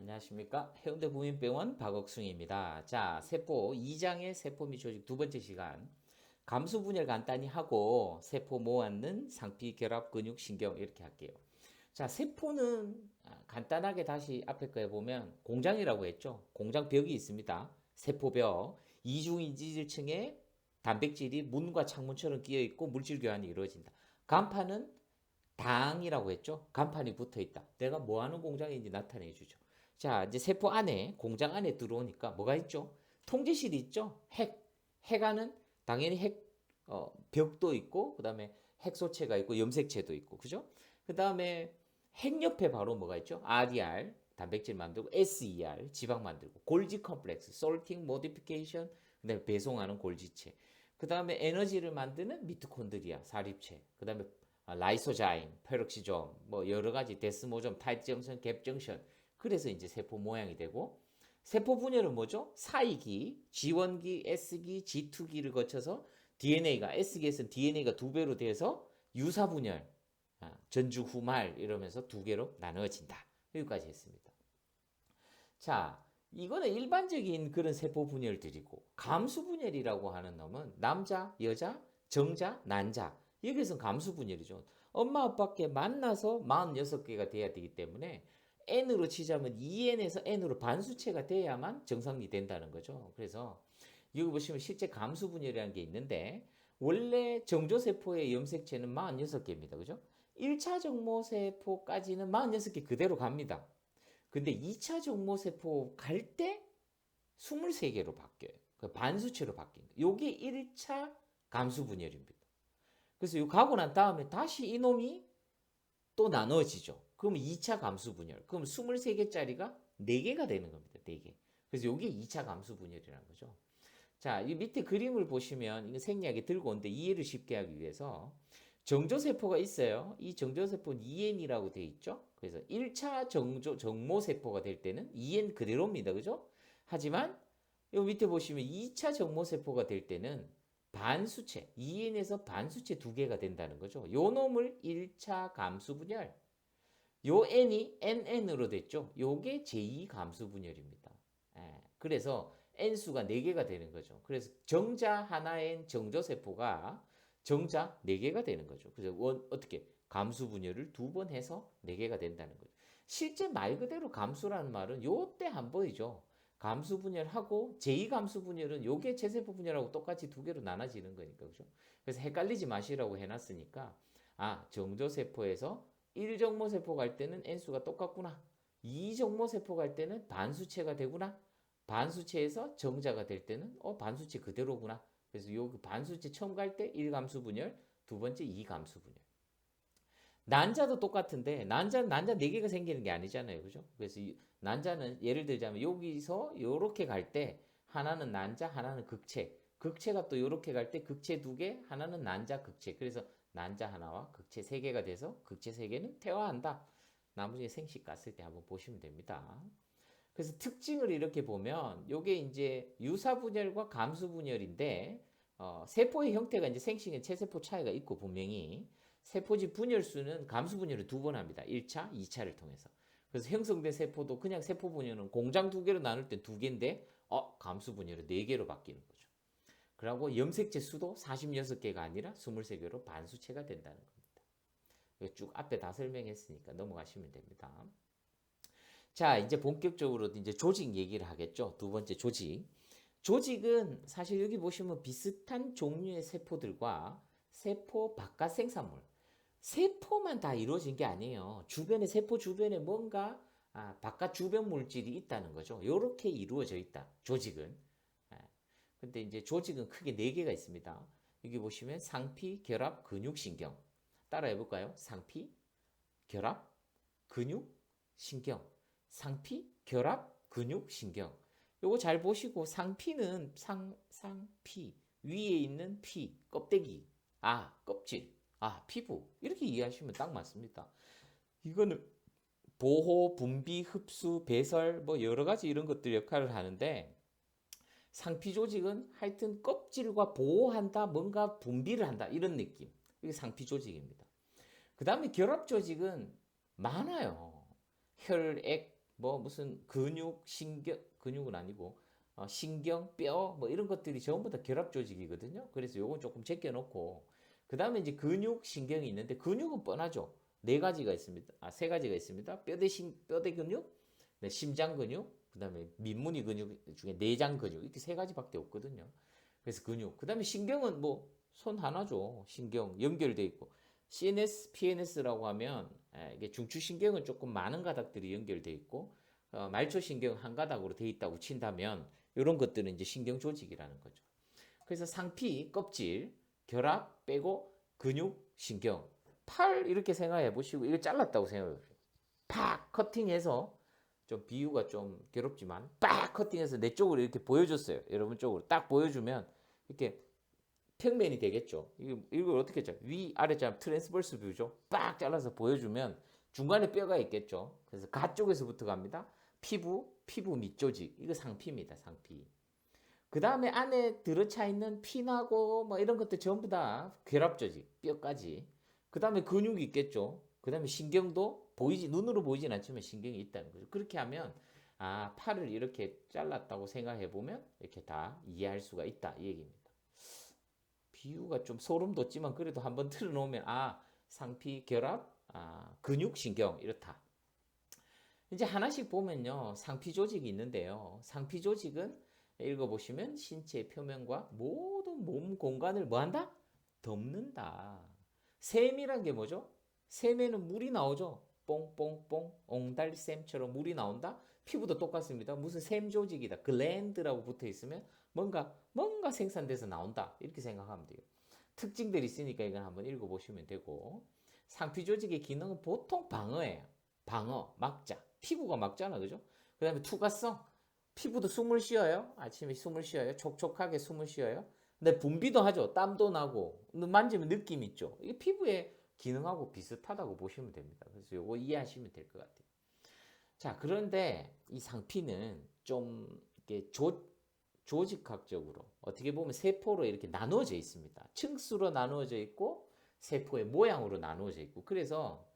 안녕하십니까. 해운대 국민병원 박옥승입니다. 자, 세포 2장의 세포 및 조직 두 번째 시간. 감수 분열 간단히 하고 세포 모았는 상피 결합 근육 신경 이렇게 할게요. 자, 세포는 간단하게 다시 앞에 거에 보면 공장이라고 했죠. 공장벽이 있습니다. 세포벽. 이중인지질층에 단백질이 문과 창문처럼 끼어 있고 물질 교환이 이루어진다. 간판은 당이라고 했죠. 간판이 붙어 있다. 내가 뭐 하는 공장인지 나타내 주죠. 자, 이제 세포 안에, 공장 안에 들어오니까 뭐가 있죠? 통제실이 있죠? 핵안은 당연히 벽도 있고, 그 다음에 핵소체가 있고, 염색체도 있고, 그죠? 그 다음에 핵 옆에 바로 뭐가 있죠? RER, 단백질 만들고, SER, 지방 만들고, 골지 컴플렉스, sorting, modification, 그 다음에 배송하는 골지체. 그 다음에 에너지를 만드는 미토콘드리아, 사립체. 그 다음에 라이소자임, 페록시좀, 뭐 여러 가지 데스모좀, 타이트 정션, 갭 정션. 그래서 이제 세포 모양이 되고 세포 분열은 뭐죠? 사이기, G1기, S기, G2기를 거쳐서 DNA가 S기에서는 DNA가 두 배로 돼서 유사 분열, 전주 후말 이러면서 두 개로 나누어진다. 여기까지 했습니다. 자, 이거는 일반적인 그런 세포 분열들이고 감수 분열이라고 하는 놈은 남자, 여자, 정자, 난자 여기서는 감수 분열이죠. 엄마 아빠께 만나서 46개가 돼야 되기 때문에 n으로 치자면 2n에서 n으로 반수체가 돼야만 정상이 된다는 거죠. 그래서 여기 보시면 실제 감수 분열이라는 게 있는데 원래 정조세포의 염색체는 46개입니다. 그죠? 1차 정모세포까지는 46개 그대로 갑니다. 근데 2차 정모세포 갈 때 23개로 바뀌어요. 그 반수체로 바뀐다. 요게 1차 감수분열입니다. 그래서 요 가고 난 다음에 다시 이놈이 또 나눠지죠. 그럼 2차 감수분열. 그럼 23개짜리가 4개가 되는 겁니다. 4개. 그래서 요게 2차 감수분열이라는 거죠. 자, 이 밑에 그림을 보시면 이거 생략에 들고 오는데 이해를 쉽게 하기 위해서 정조세포가 있어요. 이 정조세포는 2N이라고 되어 있죠. 그래서 1차 정모세포가 될 때는 2N 그대로입니다. 그죠? 하지만 이 밑에 보시면 2차 정모세포가 될 때는 반수체, 2N에서 반수체 두 개가 된다는 거죠. 요 놈을 1차 감수분열, 요 n이 nn으로 됐죠. 요게 제2감수분열입니다. 그래서 n수가 4개가 되는 거죠. 그래서 정자 하나엔 정조세포가 정자 4개가 되는 거죠. 그래서 어떻게 감수분열을 2번 해서 4개가 된다는 거죠. 실제 말 그대로 감수라는 말은 요때 한 번이죠. 감수분열하고 제2감수분열은 요게 제세포 분열하고 똑같이 두 개로 나눠지는 거니까 그죠? 그래서 헷갈리지 마시라고 해놨으니까 정조세포에서 1정모세포 갈 때는 n수가 똑같구나. 2정모세포 갈 때는 반수체가 되구나. 반수체에서 정자가 될 때는 반수체 그대로구나. 그래서 요 반수체 처음 갈 때 1감수 분열, 두 번째 2감수 분열. 난자도 똑같은데 난자 4개가 생기는 게 아니잖아요. 그죠? 그래서 난자는 예를 들자면 여기서 요렇게 갈 때 하나는 난자, 하나는 극체. 극체가 또 요렇게 갈 때 극체 2개, 하나는 난자, 극체. 그래서 난자 하나와 극체 3개가 돼서 극체 3개는 퇴화한다. 나머지 생식 갔을 때 한번 보시면 됩니다. 그래서 특징을 이렇게 보면 요게 이제 유사분열과 감수분열인데 세포의 형태가 이제 생식의 체세포 차이가 있고 분명히 세포지 분열수는 감수분열을 2번 합니다. 1차, 2차를 통해서. 그래서 형성된 세포도 그냥 세포 분열은 공장 2개로 나눌 때 2개인데 감수분열은 4개로 바뀌는 거죠. 그리고 염색체 수도 46개가 아니라 23개로 반수체가 된다는 겁니다. 쭉 앞에 다 설명했으니까 넘어가시면 됩니다. 자, 이제 본격적으로 이제 조직 얘기를 하겠죠. 두 번째 조직. 조직은 사실 여기 보시면 비슷한 종류의 세포들과 세포 바깥 생산물. 세포만 다 이루어진 게 아니에요. 주변에 세포 주변에 뭔가 바깥 주변 물질이 있다는 거죠. 이렇게 이루어져 있다. 조직은. 근데 이제 조직은 크게 4개가 있습니다. 여기 보시면 상피, 결합, 근육, 신경. 따라해 볼까요? 상피, 결합, 근육, 신경. 상피, 결합, 근육, 신경. 요거 잘 보시고 상피는 상피 위에 있는 피, 껍데기, 껍질, 피부 이렇게 이해하시면 딱 맞습니다. 이거는 보호, 분비, 흡수, 배설 뭐 여러 가지 이런 것들 역할을 하는데 상피 조직은 하여튼 껍질과 보호한다, 뭔가 분비를 한다 이런 느낌. 이게 상피 조직입니다. 그 다음에 결합 조직은 많아요. 혈액, 뭐 무슨 근육, 신경, 근육은 아니고 신경, 뼈 뭐 이런 것들이 전부 다 결합 조직이거든요. 그래서 요건 조금 제껴놓고 그 다음에 이제 근육, 신경이 있는데 근육은 뻔하죠. 네 가지가 있습니다. 세 가지가 있습니다. 뼈대 근육, 네, 심장 근육, 그 다음에 민무늬 근육 중에 내장 근육 이렇게 세 가지밖에 없거든요. 그래서 근육. 그 다음에 신경은 뭐 손 하나죠. 신경 연결돼 있고 CNS, PNS라고 하면 이게 중추신경은 조금 많은 가닥들이 연결돼 있고 말초신경 한 가닥으로 돼 있다고 친다면 이런 것들은 이제 신경 조직이라는 거죠. 그래서 상피, 껍질, 결합 빼고 근육, 신경, 팔 이렇게 생각해 보시고 이거 잘랐다고 생각해 보세요. 팍 커팅해서 좀 비유가 좀 괴롭지만 빡 커팅해서 내 쪽으로 이렇게 보여줬어요. 여러분 쪽으로 딱 보여주면 이렇게 평면이 되겠죠. 이걸 어떻게 했죠? 위 아래자 트랜스버스 뷰죠. 빡 잘라서 보여주면 중간에 뼈가 있겠죠. 그래서 가 쪽에서부터 갑니다. 피부 밑조직 이거 상피입니다. 상피. 그 다음에 안에 들어차 있는 피나고 뭐 이런 것들 전부 다 결합 조직 뼈까지. 그 다음에 근육이 있겠죠. 그 다음에 신경도 눈으로 보이진 않지만 신경이 있다는 거죠. 그렇게 하면 팔을 이렇게 잘랐다고 생각해 보면 이렇게 다 이해할 수가 있다 이 얘기입니다. 비유가 좀 소름 돋지만 그래도 한번 틀어놓으면 상피, 결합, 근육, 신경 이렇다. 이제 하나씩 보면요. 상피 조직이 있는데요. 상피 조직은 읽어보시면 신체 표면과 모든 몸 공간을 뭐한다? 덮는다. 샘이란 게 뭐죠? 샘에는 물이 나오죠. 뽕뽕뽕 옹달샘처럼 물이 나온다. 피부도 똑같습니다. 무슨 샘 조직이다. 글랜드라고 붙어 있으면 뭔가 생산돼서 나온다. 이렇게 생각하면 돼요. 특징들이 있으니까 이건 한번 읽어보시면 되고 상피 조직의 기능은 보통 방어예요. 방어, 막자. 피부가 막잖아, 그죠? 그 다음에 투과성. 피부도 숨을 쉬어요. 아침에 숨을 쉬어요. 촉촉하게 숨을 쉬어요. 근데 분비도 하죠. 땀도 나고 만지면 느낌 있죠. 이게 피부의 기능하고 비슷하다고 보시면 됩니다. 그래서 이거 이해하시면 될 것 같아요. 자, 그런데 이 상피는 좀 이렇게 조직학적으로 어떻게 보면 세포로 이렇게 나누어져 있습니다. 층수로 나누어져 있고 세포의 모양으로 나누어져 있고 그래서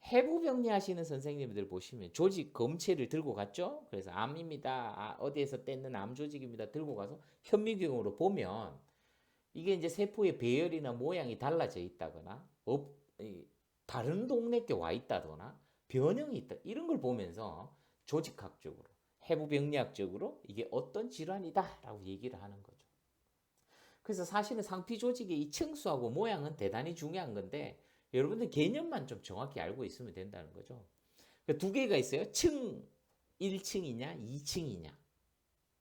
해부병리 하시는 선생님들 보시면 조직 검체를 들고 갔죠. 그래서 암입니다. 어디에서 뗐는 암 조직입니다. 들고 가서 현미경으로 보면 이게 이제 세포의 배열이나 모양이 달라져 있다거나 다른 동네께 와 있다거나 변형이 있다 이런 걸 보면서 조직학적으로 해부병리학적으로 이게 어떤 질환이다라고 얘기를 하는 거죠. 그래서 사실은 상피 조직의 이 층수하고 모양은 대단히 중요한 건데 여러분들 개념만 좀 정확히 알고 있으면 된다는 거죠. 그러니까 두 개가 있어요. 층 1층이냐 2층이냐.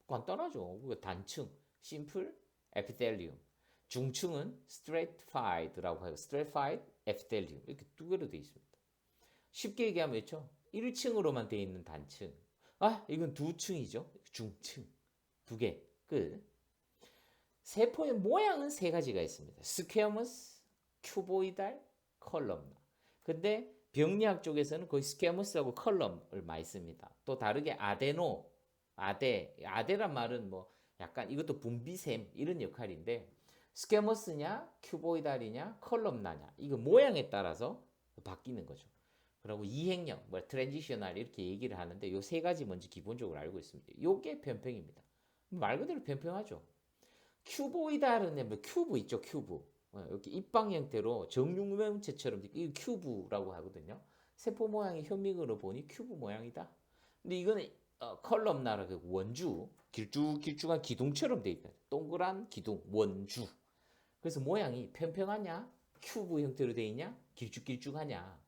간단하죠. 단층 심플 에피텔리움. 중층은 stratified라고 해요. stratified epithelium. 이렇게 두 개로 되어 있습니다. 쉽게 얘기하면 있죠. 1층으로만 되어 있는 단층. 이건 2층이죠. 중층. 두 개. 끝. 세포의 모양은 세 가지가 있습니다. 스퀘어머스, 큐보이달, 컬럼나. 근데 병리학 쪽에서는 거의 스퀘어머스하고 컬럼을 많이 씁니다. 또 다르게 아데란 말은 뭐 약간 이것도 분비샘 이런 역할인데 스퀘어머스냐, 큐보이달이냐, 컬럼나냐 이거 모양에 따라서 바뀌는 거죠. 그리고 이행형, 트랜지셔널 이렇게 얘기를 하는데 요 세 가지 먼저 기본적으로 알고 있습니다. 요게 변평입니다. 말 그대로 변평하죠. 큐보이달은 큐브 있죠, 큐브. 이렇게 입방 형태로 정육면체처럼 이 큐브라고 하거든요. 세포 모양이 현미경으로 보니 큐브 모양이다. 근데 이거는 컬럼나라 원주, 길쭉길쭉한 기둥처럼 돼 있다. 동그란 기둥, 원주. 그래서 모양이 평평하냐, 큐브 형태로 돼 있냐, 길쭉길쭉하냐.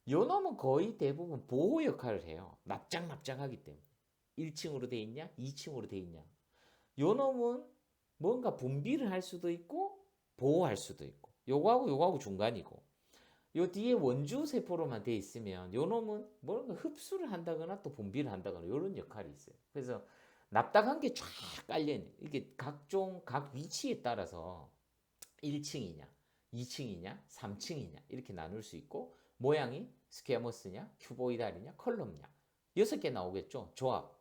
요 놈은 거의 대부분 보호 역할을 해요. 납작납작하기 때문에. 1층으로 돼 있냐, 2층으로 돼 있냐. 요 놈은 뭔가 분비를 할 수도 있고 보호할 수도 있고 요거하고 중간이고 요 뒤에 원주 세포로만 돼 있으면 요 놈은 뭔가 흡수를 한다거나 또 분비를 한다거나 요런 역할이 있어요. 그래서 납작한 게 쫙 깔려있는 이게 각 위치에 따라서 1층이냐 2층이냐 3층이냐 이렇게 나눌 수 있고 모양이 스퀘어머스냐 큐보이달이냐 컬럼냐 6개 나오겠죠. 조합.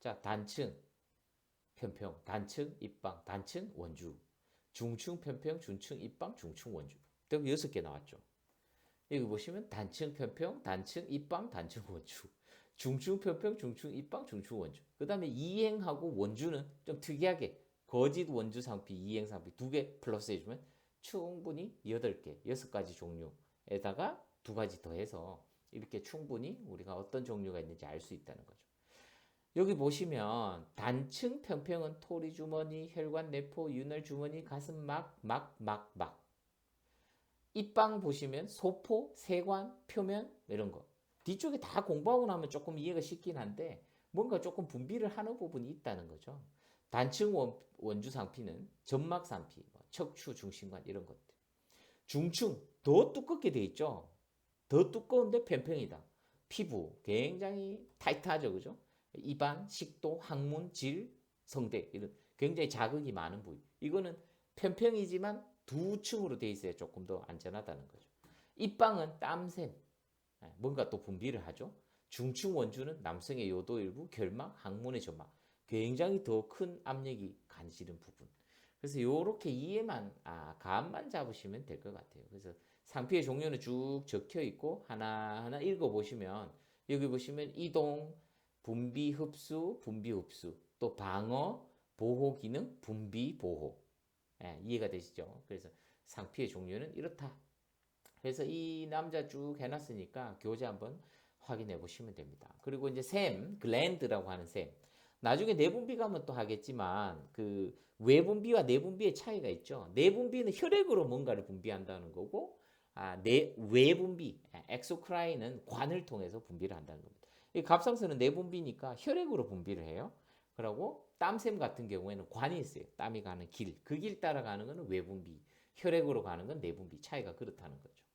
자, 단층 편평, 단층, 입방, 단층, 원주. 중층, 편평, 중층, 입방, 중층, 원주. 그럼 6개 나왔죠. 여기 보시면 단층, 편평, 단층, 입방, 단층, 원주. 중충 편평, 중충 입방, 중충 원주. 그 다음에 이행하고 원주는 좀 특이하게 거짓 원주 상피, 이행 상피 두 개 플러스 해주면 충분히 8개, 6가지 종류에다가 두 가지 더해서 이렇게 충분히 우리가 어떤 종류가 있는지 알 수 있다는 거죠. 여기 보시면 단층 편평은 토리 주머니, 혈관 내포, 윤활 주머니, 가슴 막. 입방 보시면 소포, 세관, 표면 이런 거. 뒤쪽에 다 공부하고 나면 조금 이해가 쉽긴 한데 뭔가 조금 분비를 하는 부분이 있다는 거죠. 단층 원주 상피는 점막 상피, 척추, 중심관 이런 것들. 중층 더 두껍게 돼 있죠. 더 두꺼운데 편평이다. 피부 굉장히 타이트하죠, 그죠? 입안, 식도, 항문, 질, 성대 이런 굉장히 자극이 많은 부위. 이거는 편평이지만 두 층으로 돼 있어야 조금 더 안전하다는 거죠. 입방은 땀샘, 뭔가 또 분비를 하죠. 중층 원주는 남성의 요도 일부, 결막, 항문의 점막. 굉장히 더 큰 압력이 가해지는 부분. 그래서 이렇게 이해만, 감만 잡으시면 될 것 같아요. 그래서 상피의 종류는 쭉 적혀 있고 하나하나 읽어보시면 여기 보시면 이동, 분비 흡수, 또 방어, 보호 기능, 분비 보호. 이해가 되시죠? 그래서 상피의 종류는 이렇다. 그래서 이 남자 쭉 해놨으니까 교재 한번 확인해 보시면 됩니다. 그리고 이제 글랜드라고 하는 셈. 나중에 내분비 가면 또 하겠지만 그 외분비와 내분비의 차이가 있죠. 내분비는 혈액으로 뭔가를 분비한다는 거고, 외분비, 엑소크라인은 관을 통해서 분비를 한다는 겁니다. 이 갑상선은 내분비니까 혈액으로 분비를 해요. 그리고 땀샘 같은 경우에는 관이 있어요. 땀이 가는 길. 그 길 따라가는 것은 외분비. 혈액으로 가는 건 내분비. 차이가 그렇다는 거죠.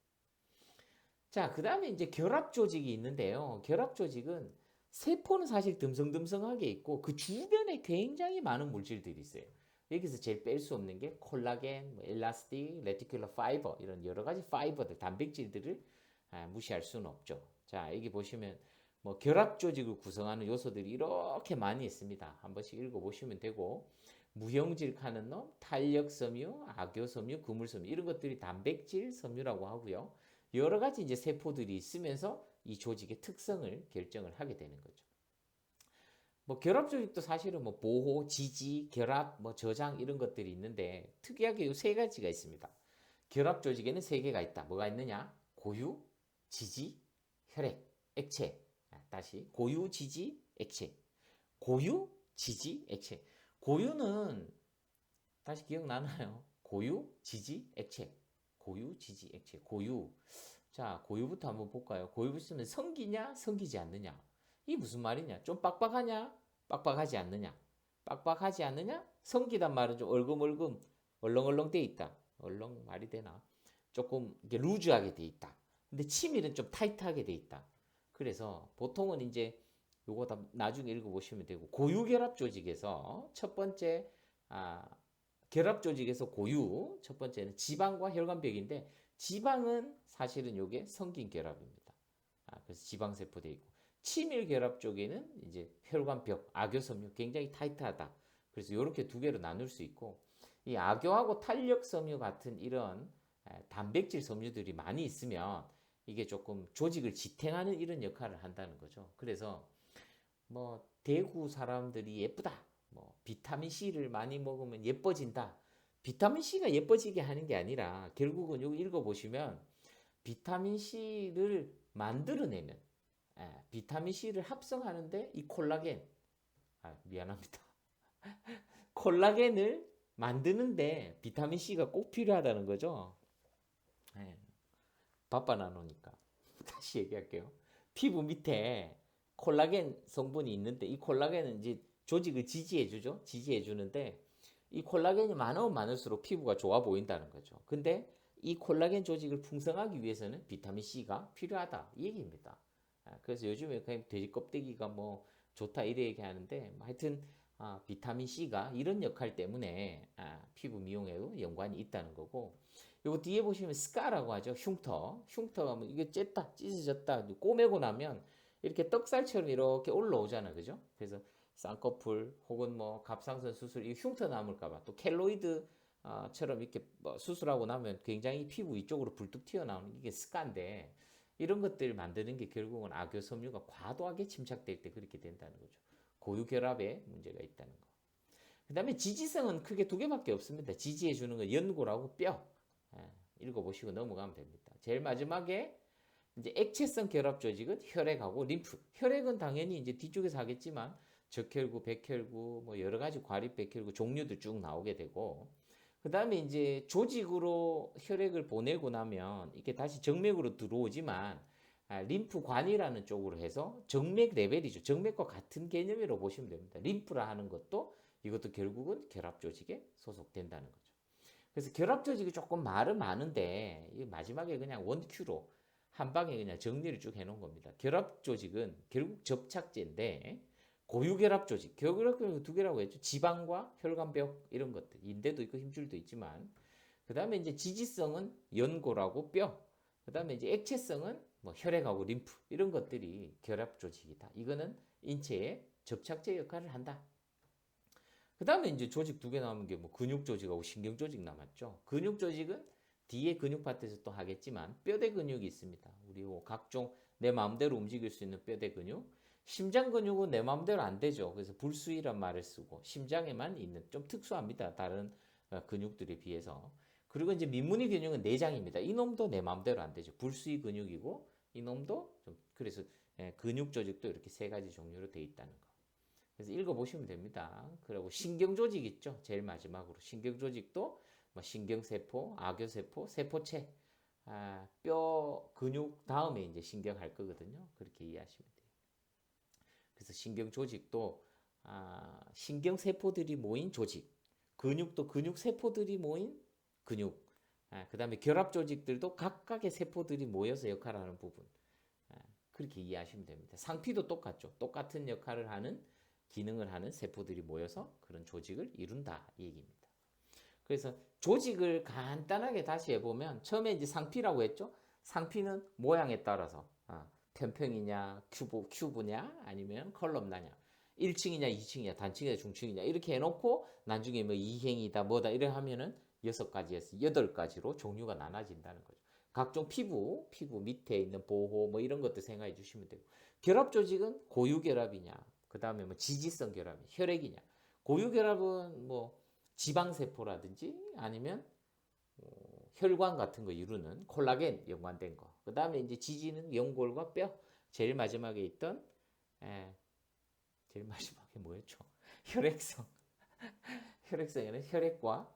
자, 그 다음에 이제 결합 조직이 있는데요. 결합 조직은 세포는 사실 듬성듬성하게 있고 그 주변에 굉장히 많은 물질들이 있어요. 여기서 제일 뺄 수 없는 게 콜라겐, 엘라스틱, 레티큘러 파이버 이런 여러 가지 파이버들, 단백질들을 무시할 수는 없죠. 자, 여기 보시면 뭐 결합 조직을 구성하는 요소들이 이렇게 많이 있습니다. 한 번씩 읽어보시면 되고 무형질 카는놈, 탄력섬유, 악효섬유, 그물섬유 이런 것들이 단백질 섬유라고 하고요. 여러 가지 이제 세포들이 있으면서 이 조직의 특성을 결정을 하게 되는 거죠. 뭐 결합 조직도 사실은 뭐 보호, 지지, 결합, 뭐 저장 이런 것들이 있는데 특이하게 이 세 가지가 있습니다. 결합 조직에는 세 개가 있다. 뭐가 있느냐? 고유, 지지, 혈액, 액체. 다시 고유, 지지, 액체. 고유, 지지, 액체. 고유는 다시 기억나나요? 고유, 지지, 액체. 고유, 지지, 액체. 고유. 자, 고유부터 한번 볼까요? 고유부터는 성기냐, 성기지 않느냐. 이 무슨 말이냐? 좀 빡빡하냐, 빡빡하지 않느냐. 빡빡하지 않느냐? 성기단 말은 좀 얼금얼금, 얼렁얼렁 돼 있다. 얼렁 말이 되나? 조금 이게 루즈하게 돼 있다. 근데 치밀은 좀 타이트하게 돼 있다. 그래서 보통은 이제 요거 다 나중에 읽어보시면 되고 고유결합 조직에서 첫 번째 결합 조직에서 고유 첫 번째는 지방과 혈관벽인데 지방은 사실은 요게 성긴 결합입니다. 그래서 지방세포 돼 있고 치밀 결합 쪽에는 이제 혈관벽, 악효섬유 굉장히 타이트하다. 그래서 이렇게 두 개로 나눌 수 있고 이 악효하고 탄력섬유 같은 이런 단백질 섬유들이 많이 있으면 이게 조금 조직을 지탱하는 이런 역할을 한다는 거죠. 그래서 뭐 대구 사람들이 예쁘다. 뭐 비타민 C를 많이 먹으면 예뻐진다. 비타민 C가 예뻐지게 하는 게 아니라 결국은 여기 읽어보시면 비타민 C를 만들어내면 비타민 C를 합성하는데 이 콜라겐 미안합니다. 콜라겐을 만드는데 비타민 C가 꼭 필요하다는 거죠. 바빠 나누니까 다시 얘기할게요. 피부 밑에 콜라겐 성분이 있는데 이 콜라겐은 이제 조직을 지지해주죠. 지지해주는데 이 콜라겐이 많으면 많을수록 피부가 좋아 보인다는 거죠. 근데 이 콜라겐 조직을 풍성하기 위해서는 비타민 C가 필요하다 이 얘기입니다. 그래서 요즘에 그냥 돼지 껍데기가 뭐 좋다 이래 얘기하는데 하여튼 비타민 C가 이런 역할 때문에 피부 미용에도 연관이 있다는 거고 요거 뒤에 보시면 스카라고 하죠. 흉터가 뭐 이게 쨌다 찢어졌다 꼬매고 나면 이렇게 떡살처럼 이렇게 올라오잖아요. 그죠? 그래서 쌍꺼풀 혹은 뭐 갑상선 수술 이 흉터 남을까봐 또 켈로이드처럼 이렇게 뭐 수술하고 나면 굉장히 피부 위쪽으로 불뚝 튀어나오는 이게 스카인데 이런 것들을 만드는 게 결국은 악효섬유가 과도하게 침착될 때 그렇게 된다는 거죠. 고유결합에 문제가 있다는 거. 그 다음에 지지성은 크게 두 개밖에 없습니다. 지지해 주는 건 연골하고 뼈. 읽어보시고 넘어가면 됩니다. 제일 마지막에 이제 액체성 결합 조직은 혈액하고 림프. 혈액은 당연히 이제 뒤쪽에서 하겠지만 적혈구, 백혈구, 뭐 여러 가지 과립 백혈구 종류들 쭉 나오게 되고, 그 다음에 이제 조직으로 혈액을 보내고 나면 이게 다시 정맥으로 들어오지만 림프관이라는 쪽으로 해서 정맥 레벨이죠. 정맥과 같은 개념으로 보시면 됩니다. 림프라 하는 것도 이것도 결국은 결합 조직에 소속된다는 거죠. 그래서 결합 조직이 조금 말은 많은데 마지막에 그냥 원큐로 한 방에 그냥 정리를 쭉 해놓은 겁니다. 결합 조직은 결국 접착제인데 고유결합 조직, 고유결합 조직 두 개라고 했죠. 지방과 혈관벽 이런 것들, 인대도 있고 힘줄도 있지만, 그 다음에 이제 지지성은 연골하고 뼈, 그 다음에 이제 액체성은 뭐 혈액하고 림프 이런 것들이 결합 조직이다. 이거는 인체의 접착제 역할을 한다. 그 다음에 이제 조직 두 개 남은 게 뭐 근육 조직하고 신경 조직 남았죠. 근육 조직은 뒤에 근육 파트에서 또 하겠지만 뼈대 근육이 있습니다. 우리 뭐 각종 내 마음대로 움직일 수 있는 뼈대 근육. 심장 근육은 내 마음대로 안 되죠. 그래서 불수의란 말을 쓰고 심장에만 있는 좀 특수합니다. 다른 근육들에 비해서. 그리고 이제 민무늬 근육은 내장입니다. 이놈도 내 마음대로 안 되죠. 불수의 근육이고 이놈도 좀 그래서 근육 조직도 이렇게 세 가지 종류로 되어 있다는 거. 그래서 읽어보시면 됩니다. 그리고 신경조직 있죠. 제일 마지막으로. 신경조직도 뭐 신경세포, 악교세포, 세포체, 뼈, 근육 다음에 이제 신경 할 거거든요. 그렇게 이해하시면 돼요. 그래서 신경조직도 신경세포들이 모인 조직, 근육도 근육세포들이 모인 근육, 그 다음에 결합조직들도 각각의 세포들이 모여서 역할을 하는 부분. 그렇게 이해하시면 됩니다. 상피도 똑같죠. 똑같은 역할을 하는 기능을 하는 세포들이 모여서 그런 조직을 이룬다 이 얘기입니다. 그래서 조직을 간단하게 다시 해보면 처음에 이제 상피라고 했죠. 상피는 모양에 따라서 편평이냐 큐브냐 아니면 컬럼나냐 1층이냐 2층이냐 단층이냐 중층이냐 이렇게 해놓고 나중에 뭐 이행이다 뭐다 이래 하면은 6가지에서 8가지로 종류가 나눠진다는 거죠. 각종 피부 밑에 있는 보호 뭐 이런 것도 생각해 주시면 되고 결합 조직은 고유 결합이냐 그 다음에 뭐 지지성 결합, 혈액이냐. 고유 결합은 뭐 지방세포라든지 아니면 혈관 같은 거 이루는 콜라겐 연관된 거. 그 다음에 이제 지지는 연골과 뼈. 제일 마지막에 있던 제일 마지막에 뭐였죠? 혈액성. 혈액성에는 혈액과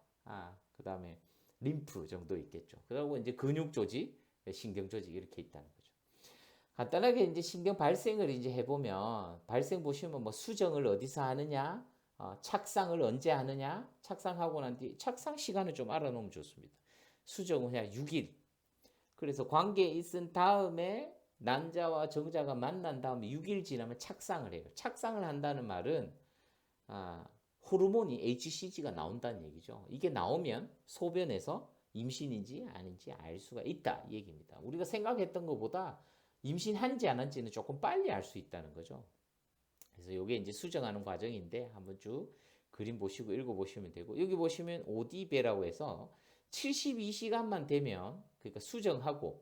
그 다음에 림프 정도 있겠죠. 그리고 이제 근육 조직, 신경 조직 이렇게 있다는 거죠. 간단하게 이제 신경 발생을 이제 해보면 발생 보시면 뭐 수정을 어디서 하느냐, 착상을 언제 하느냐, 착상하고 난 뒤 착상 시간을 좀 알아놓으면 좋습니다. 수정은 그냥 6일. 그래서 관계에 있은 다음에 난자와 정자가 만난 다음에 6일 지나면 착상을 해요. 착상을 한다는 말은 호르몬이 HCG가 나온다는 얘기죠. 이게 나오면 소변에서 임신인지 아닌지 알 수가 있다 이 얘기입니다. 우리가 생각했던 것보다 임신한지 안 한지는 조금 빨리 알 수 있다는 거죠. 그래서 이게 이제 수정하는 과정인데 한번 쭉 그림 보시고 읽어보시면 되고 여기 보시면 오디베라고 해서 72시간만 되면 그러니까 수정해서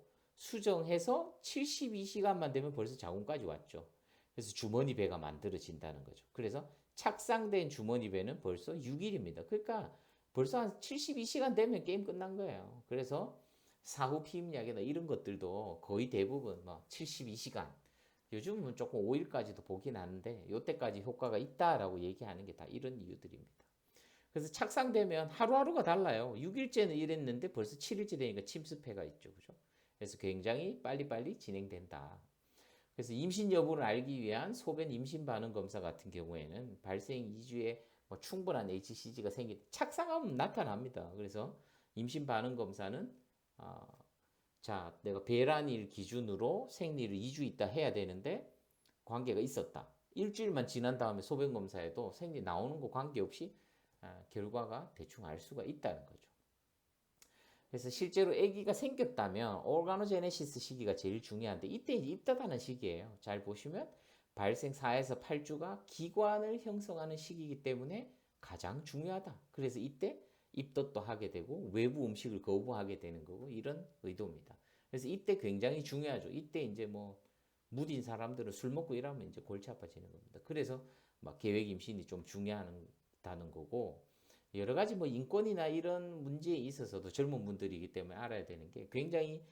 72시간만 되면 벌써 자궁까지 왔죠. 그래서 주머니 배가 만들어진다는 거죠. 그래서 착상된 주머니 배는 벌써 6일입니다. 그러니까 벌써 한 72시간 되면 게임 끝난 거예요. 그래서 사후 피임약이나 이런 것들도 거의 대부분 뭐 72시간 요즘은 조금 5일까지도 보긴 하는데 이때까지 효과가 있다라고 얘기하는 게 다 이런 이유들입니다. 그래서 착상되면 하루하루가 달라요. 6일째는 이랬는데 벌써 7일째 되니까 침습해가 있죠. 그죠? 그래서 굉장히 빨리빨리 진행된다. 그래서 임신 여부를 알기 위한 소변 임신 반응 검사 같은 경우에는 발생 2주에 뭐 충분한 HCG가 착상하면 나타납니다. 그래서 임신 반응 검사는 자, 내가 배란일 기준으로 생리를 2주 있다 해야 되는데 관계가 있었다. 일주일만 지난 다음에 소변 검사에도 생리 나오는 거 관계없이 결과가 대충 알 수가 있다는 거죠. 그래서 실제로 아기가 생겼다면 오르가노제네시스 시기가 제일 중요한데 이때 입덧하는 시기예요. 잘 보시면 발생 4에서 8주가 기관을 형성하는 시기이기 때문에 가장 중요하다. 그래서 이때 입덧도 하게 되고 외부 음식을 거부하게 되는 거고 이런 의도입니다. 그래서 이때 굉장히 중요하죠. 이때 이제 뭐 무딘 사람들은 술 먹고 이러면 이제 골치 아파지는 겁니다. 그래서 막 계획 임신이 좀 중요하다는 거고 여러 가지 뭐 인권이나 이런 문제에 있어서도 젊은 분들이기 때문에 알아야 되는 게 굉장히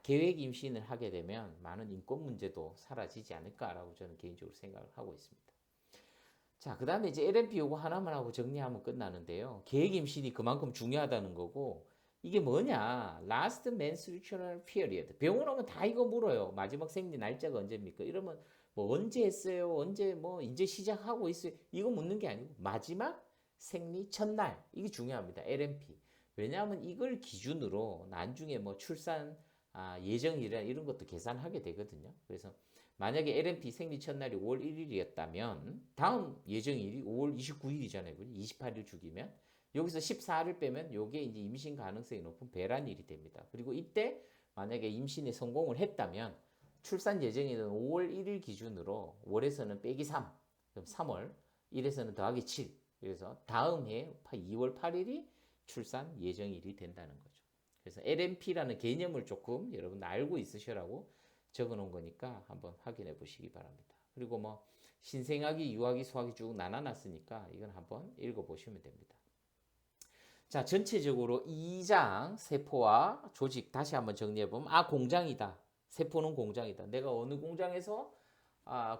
계획 임신을 하게 되면 많은 인권 문제도 사라지지 않을까라고 저는 개인적으로 생각을 하고 있습니다. 자, 그 다음에 이제 LMP 요거 하나만 하고 정리하면 끝나는데요. 계획 임신이 그만큼 중요하다는 거고 이게 뭐냐? Last menstrual period. 병원 오면 다 이거 물어요. 마지막 생리 날짜가 언제입니까? 이러면 뭐 언제 했어요? 언제 뭐 이제 시작하고 있어요? 이거 묻는 게 아니고 마지막 생리 첫날. 이게 중요합니다. LMP. 왜냐하면 이걸 기준으로 나중에 뭐 출산 예정일이나 이런 것도 계산하게 되거든요. 그래서 만약에 LMP 생리 첫날이 5월 1일이었다면 다음 예정일이 5월 29일이잖아요. 28일 주기면 여기서 14를 빼면 요게 이제 임신 가능성이 높은 배란일이 됩니다. 그리고 이때 만약에 임신에 성공을 했다면 출산 예정일은 5월 1일 기준으로 월에서는 빼기 3, 그럼 3월, 1에서는 더하기 7. 그래서 다음 해 2월 8일이 출산 예정일이 된다는 거죠. 그래서 LMP라는 개념을 조금 여러분 알고 있으시라고 적어 놓은 거니까 한번 확인해 보시기 바랍니다. 그리고 뭐 신생아기, 유아기, 소아기 쭉 나눠놨으니까 이건 한번 읽어 보시면 됩니다. 자, 전체적으로 2장 세포와 조직 다시 한번 정리해 보면 공장이다. 세포는 공장이다. 내가 어느 공장에서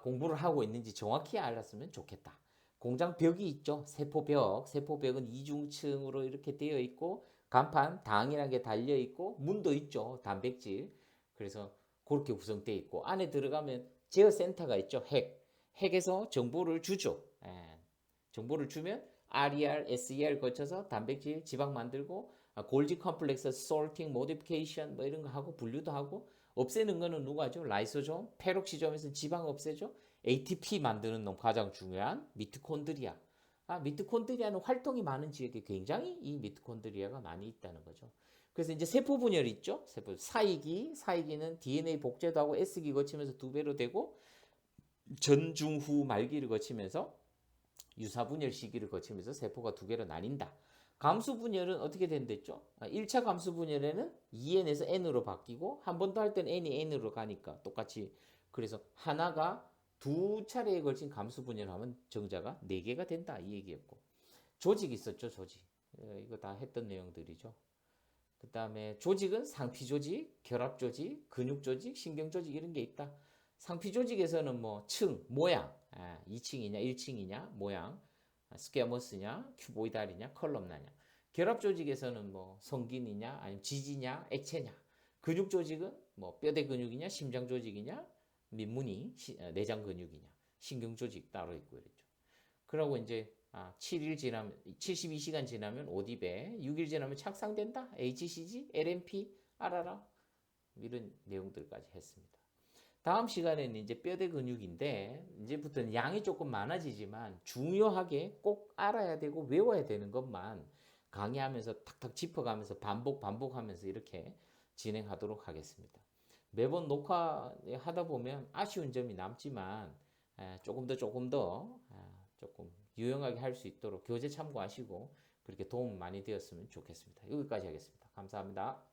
공부를 하고 있는지 정확히 알았으면 좋겠다. 공장 벽이 있죠. 세포벽. 세포벽은 이중층으로 이렇게 되어 있고 간판, 당이라는 게 달려 있고 문도 있죠. 단백질. 그래서 그렇게 구성되어 있고 안에 들어가면 제어 센터가 있죠. 핵에서 정보를 주죠. 정보를 주면 RER, SER 거쳐서 단백질, 지방 만들고 골지 컴플렉스, sorting, modification 뭐 이런 거 하고 분류도 하고 없애는 거는 누가 하죠? 라이소솜, 페록시솜에서 지방 없애죠. ATP 만드는 놈 가장 중요한 미토콘드리아. 미토콘드리아는 활동이 많은 지역에 굉장히 이 미토콘드리아가 많이 있다는 거죠. 그래서 이제 세포 분열이 있죠. 세포 사이기는 DNA 복제도 하고 S기 거치면서 2배로 되고 전중후 말기를 거치면서 유사분열 시기를 거치면서 세포가 2개로 나뉜다. 감수분열은 어떻게 된댔죠? 1차 감수분열에는 2n에서 n으로 바뀌고 한 번 더 할 때는 n이 n으로 가니까 똑같이 그래서 하나가 2차례에 걸친 감수분열하면 정자가 4개가 된다 이 얘기였고 조직이 있었죠. 조직 이거 다 했던 내용들이죠. 그 다음에 조직은 상피조직, 결합조직, 근육조직, 신경조직 이런 게 있다. 상피조직에서는 뭐 층, 모양, 2층이냐 1층이냐 모양, 스퀘어머스냐 큐보이달이냐 컬럼나냐. 결합조직에서는 뭐 성긴이냐 아니면 지지냐 액체냐. 근육조직은 뭐 뼈대 근육이냐 심장조직이냐 민무늬 내장 근육이냐 신경조직 따로 있고 그랬죠. 그러고 이제 7일 지나면 72시간 지나면 오디베 6일 지나면 착상된다. HCG, LMP 알아라. 이런 내용들까지 했습니다. 다음 시간에는 이제 뼈대 근육인데 이제부터는 양이 조금 많아지지만 중요하게 꼭 알아야 되고 외워야 되는 것만 강의하면서 탁탁 짚어가면서 반복하면서 이렇게 진행하도록 하겠습니다. 매번 녹화하다 보면 아쉬운 점이 남지만 조금 더 조금 유용하게 할 수 있도록 교재 참고하시고 그렇게 도움 많이 되었으면 좋겠습니다. 여기까지 하겠습니다. 감사합니다.